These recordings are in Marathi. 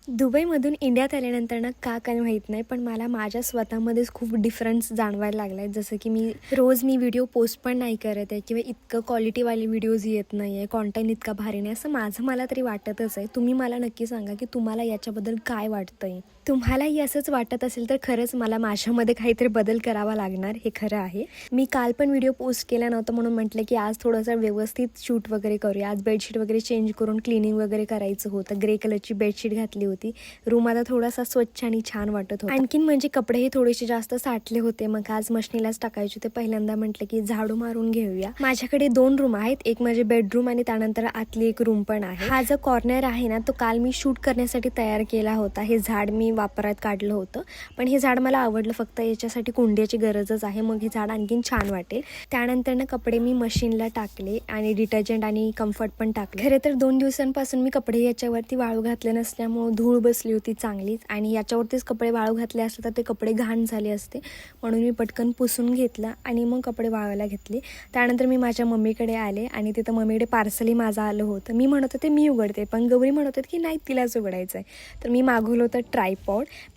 दुबईमधून इंडियात आल्यानंतर ना का काय माहीत नाही, पण मला माझ्या स्वतःमध्येच खूप डिफरन्स जाणवायला लागला आहे. जसं की रोज व्हिडिओ पोस्ट पण नाही करत आहे किंवा इतकं क्वालिटीवाले व्हिडिओज येत नाही आहे, कॉन्टेंट इतका भारी नाही, असं मला तरी वाटतच आहे. तुम्ही मला नक्की सांगा की तुम्हाला याच्याबद्दल काय वाटतं आहे. तुम्हालाही असंच वाटत असेल तर खरंच मला माझ्यामध्ये काहीतरी बदल करावा लागणार, हे खरं आहे. मी काल पण व्हिडिओ पोस्ट केला नव्हता म्हणून म्हटलं की आज थोडंसं व्यवस्थित शूट वगैरे करूया. आज बेडशीट वगैरे चेंज करून क्लिनिंग वगैरे करायचं होतं. ग्रे कलरची बेडशीट घातली होती. रूम आता थोडासा स्वच्छ आणि छान वाटत होता. आणखीन म्हणजे कपडेही थोडेसे जास्त साठले होते, मग आज मशनीलाच टाकायचे होते. पहिल्यांदा म्हटलं की झाडू मारून घेऊया. माझ्याकडे 2 रूम आहेत, एक म्हणजे बेडरूम आणि त्यानंतर आतली एक रूम पण आहे. हा जो कॉर्नर आहे ना, तो काल मी शूट करण्यासाठी तयार केला होता. हे झाड मी वापरात काढलं होतं, पण हे झाड मला आवडलं, फक्त याच्यासाठी कुंड्याची गरजच आहे. मग हे झाड आणखीन छान वाटेल. त्यानंतर ना कपडे मी मशीनला टाकले आणि डिटर्जंट आणि कम्फर्ट पण टाकले. खरे तर 2 दिवसांपासून मी कपडे याच्यावरती वाळू घातले नसल्यामुळे धूळ बसली होती चांगलीच, आणि याच्यावरतीच कपडे वाळू घातले असते तर ते कपडे घाण झाले असते, म्हणून मी पटकन पुसून घेतला आणि मग कपडे वाळवायला घेतले. त्यानंतर मी माझ्या मम्मीकडे आले आणि तिथं मम्मीकडे पार्सलही माझं आलं होतं. मी म्हणत होते मी उघडते, पण गौरी म्हणत होते की नाही तिलाच उघडायचं आहे. तर मी मागवलं होतं ट्रायपॉड.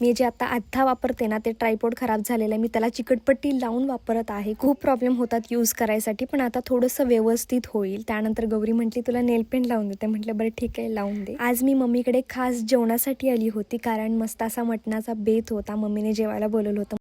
मी जे आता वापरते ना, ते ट्रायपॉड खराब झालेलं आहे. मी त्याला चिकटपट्टी लावून वापरत आहे. खूप प्रॉब्लेम होतात यूज करायसाठी, पण आता थोडंसं व्यवस्थित होईल. त्यानंतर गौरी म्हटली तुला नेल पेंट लावून देते. म्हटलं बरं ठीक आहे, लावून दे. आज मी मम्मीकडे खास जेवणासाठी आली होती, कारण मस्त असा मटणाचा बेत होता. मम्मीने जेवायला बोलवलं होतं.